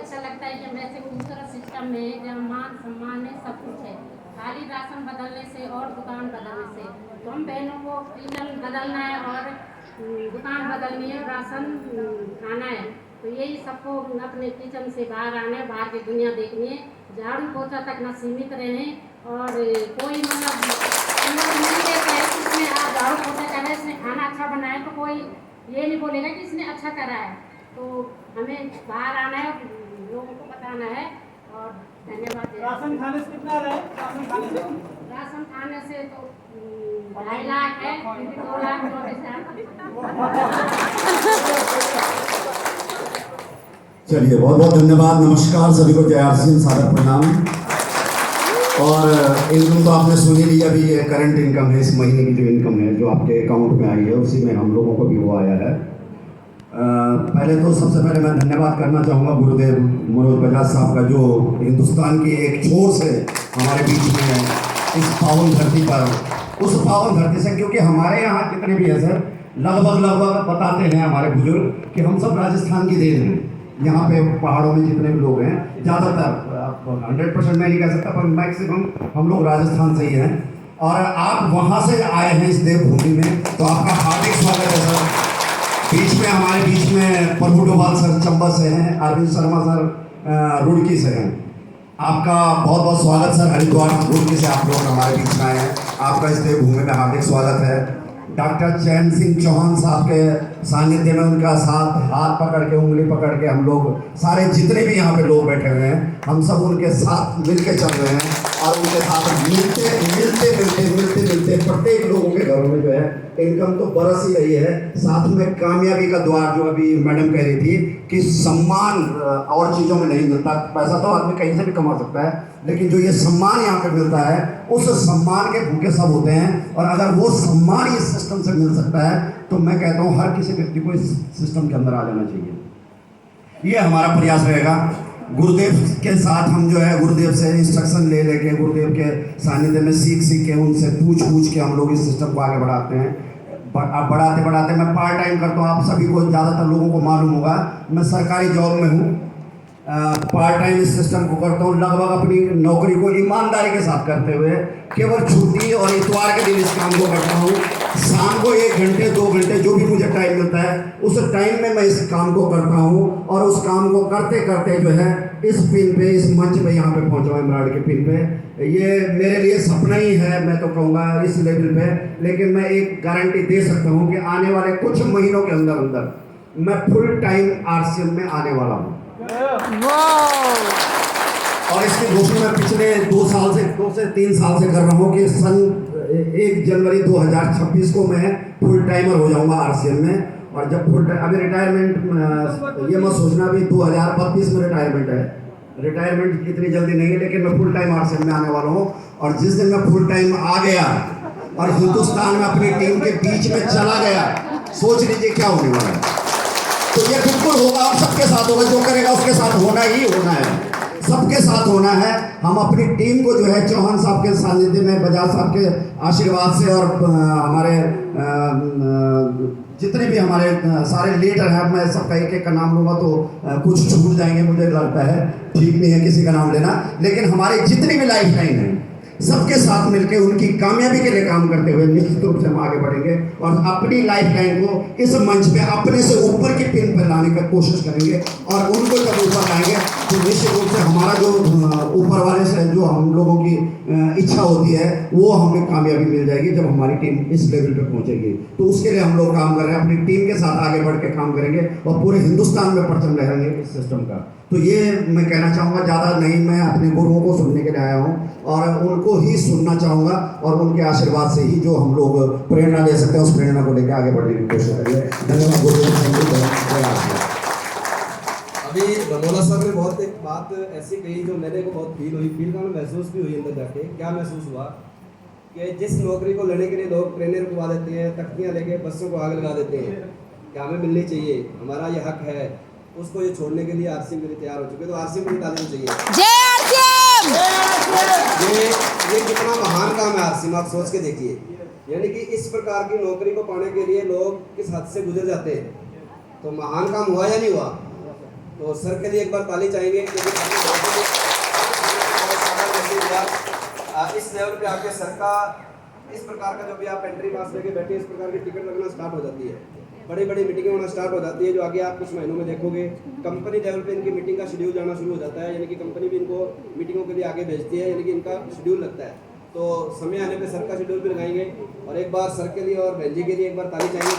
ऐसा लगता है कि वैसे दूसरा सिस्टम में जहाँ मान सम्मान है, सब कुछ है, खाली राशन बदलने से और दुकान बदलने से। तो हम बहनों को क्लीनर बदलना है और दुकान बदलनी है, राशन खाना है। तो यही सबको अपने किचन से बाहर आना है, बाहर की दुनिया देखनी है, झाड़ू पोछा तक न सीमित रहें। और कोई मतलब नहीं देता है कि इसने आज झाड़ू पोछा करा, इसने खाना अच्छा बनाया, तो कोई ये नहीं बोलेगा कि इसने अच्छा करा है। तो हमें बाहर आना है, लोगों को बताना है। और धन्यवाद। राशन खाने से कितना रहे? राशन खाने से तो 2.5 लाख है, 2,24,000। चलिए, बहुत बहुत धन्यवाद। नमस्कार सभी को, जय आरसीएम, सादर प्रणाम। और इनकम तो आपने सुनी ली, अभी ये करंट इनकम है, इस महीने की जो इनकम है जो आपके अकाउंट में आई है, उसी में हम लोगों को भी वो आया है। पहले तो सबसे पहले मैं धन्यवाद करना चाहूँगा गुरुदेव मनोज बजाज साहब का, जो हिंदुस्तान की एक छोर से हमारे बीच में इस पावन धरती पर, उस पावन धरती से, क्योंकि हमारे यहाँ जितने भी है सर, लगभग बताते हैं हमारे बुजुर्ग कि हम सब राजस्थान की देन हैं। यहाँ पे पहाड़ों में जितने भी लोग हैं, ज़्यादातर 100% मैं नहीं कह सकता, पर मैक्सिमम हम लोग राजस्थान से ही हैं। और आप वहाँ से आए हैं इस देवभूमि में, तो आपका हार्दिक स्वागत है सर। बीच में हमारे बीच में प्रभु डोभाल सर चंबा से हैं, अरविंद शर्मा सर रुड़की से हैं। आपका बहुत बहुत स्वागत सर। हरिद्वार रुड़की से आप लोग हमारे बीच में आए हैं, आपका इस देवभूमि में हार्दिक स्वागत है। डॉक्टर चैन सिंह चौहान साहब के सानिध्य में, उनका साथ हाथ पकड़ के, उंगली पकड़ के, हम लोग सारे जितने भी यहाँ पे लोग बैठे हुए हैं, हम सब उनके साथ मिलके चल रहे हैं। और उनके साथ मिलते प्रत्येक लोगों के घरों में जो है इनकम तो बरस ही रही है। साथ में कामयाबी का द्वार, जो अभी मैडम कह रही थी कि सम्मान और चीज़ों में नहीं मिलता। पैसा तो आदमी कहीं से भी कमा सकता है, लेकिन जो ये सम्मान यहाँ पे मिलता है, उस सम्मान के भूखे सब होते हैं। और अगर वो सम्मान इस सिस्टम से मिल सकता है, तो मैं कहता हूँ हर किसी व्यक्ति को इस सिस्टम के अंदर आ जाना चाहिए। ये हमारा प्रयास रहेगा। गुरुदेव के साथ हम जो है, गुरुदेव से इंस्ट्रक्शन ले लेके, गुरुदेव के सानिध्य में सीख के, उनसे पूछ के हम लोग इस सिस्टम को आगे बढ़ाते हैं। बढ़ाते मैं पार्ट टाइम करता हूँ। आप सभी को, ज़्यादातर लोगों को मालूम होगा, मैं सरकारी जॉब में हूँ। पार्ट टाइम इस सिस्टम को करता हूँ, लगभग अपनी नौकरी को ईमानदारी के साथ करते हुए, केवल छुट्टी और इतवार के दिन इस काम को करता हूँ। शाम को 1 घंटे 2 घंटे जो भी मुझे टाइम मिलता है, उस टाइम में मैं इस काम को करता हूँ। और उस काम को करते करते जो है इस पिन पे, इस मंच पे यहाँ पे पहुँचा हूँ, इमराड के पिन पे। ये मेरे लिए सपना ही है, मैं तो कहूँगा इस लेवल पे। लेकिन मैं एक गारंटी दे सकता हूँ कि आने वाले कुछ महीनों के अंदर अंदर मैं फुल टाइम आरसीएम में आने वाला हूँ। और इसकी घोषणा मैं पिछले 2 से 3 साल से कर रहा हूँ कि सन 1 जनवरी 2026 को मैं फुल टाइमर हो जाऊँगा आरसीएम में। और जब फुल टाइम, अभी रिटायरमेंट, ये मत सोचना भी 2032 में रिटायरमेंट है, रिटायरमेंट इतनी जल्दी नहीं है, लेकिन मैं फुल टाइम आरसीएम में आने वाला हूँ। और जिस दिन मैं फुल टाइम आ गया और हिंदुस्तान में अपनी टीम के बीच में चला गया, सोच लीजिए क्या होने वाला है। तो ये बिल्कुल होगा और सबके साथ होगा, जो करेगा उसके साथ होना ही होना है, सबके साथ होना है। हम अपनी टीम को जो है चौहान साहब के सानिध्य में, बजाज साहब के आशीर्वाद से, और हमारे जितने भी हमारे सारे लीडर हैं, मैं सबका एक एक का नाम लूँगा तो कुछ छूट जाएंगे, मुझे लगता है ठीक नहीं है किसी का नाम लेना। लेकिन हमारे जितनी भी लाइफ लाइन है, सबके साथ मिलकर उनकी कामयाबी के लिए काम करते हुए निश्चित रूप से हम आगे बढ़ेंगे और अपनी लाइफ लाइन को इस मंच पे अपने से ऊपर की पिन पर लाने की कोशिश करेंगे। और उनको जब ऊपर लाएंगे तो निश्चित रूप से हमारा जो ऊपर वाले से जो हम लोगों की इच्छा होती है, वो हमें कामयाबी मिल जाएगी जब हमारी टीम इस लेवल पे पहुंचेगी। तो उसके लिए हम लोग काम कर रहे हैं, अपनी टीम के साथ आगे बढ़ के काम करेंगे और पूरे हिंदुस्तान में परचम लहराएंगे इस सिस्टम का। तो ये मैं कहना चाहूँगा, ज़्यादा नहीं, मैं अपने गुरुओं को सुनने के लिए आया हूँ और उनको ही सुनना चाहूँगा और उनके आशीर्वाद से ही जो हम लोग प्रेरणा ले सकते हैं, उस प्रेरणा को लेकर आगे बढ़ने की कोशिश करिए। धन्यवाद गुरुदेव। अभी रमोला साहब ने बहुत एक बात ऐसी कही जो मेरे को बहुत फील का महसूस भी हुई अंदर जाके। क्या महसूस हुआ कि जिस नौकरी को लेने के लिए लोग ट्रेनर करवा देते हैं, तख्तियाँ लेके बसों को आग लगा देते हैं कि हमें मिलनी चाहिए, हमारा ये हक है, उसको ये छोड़ने के लिए आरसीएम के लिए तैयार हो चुके, तो आरसीएम को निकालना चाहिए। ये कितना महान काम है आरसीएम, आप सोच के देखिए। यानी कि इस प्रकार की नौकरी को पाने के लिए लोग किस हद से गुजर जाते हैं, तो महान काम हुआ या नहीं हुआ? तो सर के लिए एक बार ताली चाहेंगे क्योंकि इस लेवल पे आके सर का इस प्रकार का जो भी आप एंट्री पास लेके बैठे इस प्रकार की टिकट लगना स्टार्ट हो जाती है, बड़ी बड़ी मीटिंगें होना स्टार्ट हो जाती है, जो आगे आप कुछ महीनों में देखोगे कंपनी लेवल पे इनकी मीटिंग का शेड्यूल जाना शुरू हो जाता है, यानी कि कंपनी भी इनको मीटिंगों के लिए आगे भेजती है, यानी कि इनका शेड्यूल लगता है। तो समय आने पे सर का शेड्यूल भी लगाएंगे और एक बार सर के लिए और बहन जी के लिए एक बार ताली चाहिए।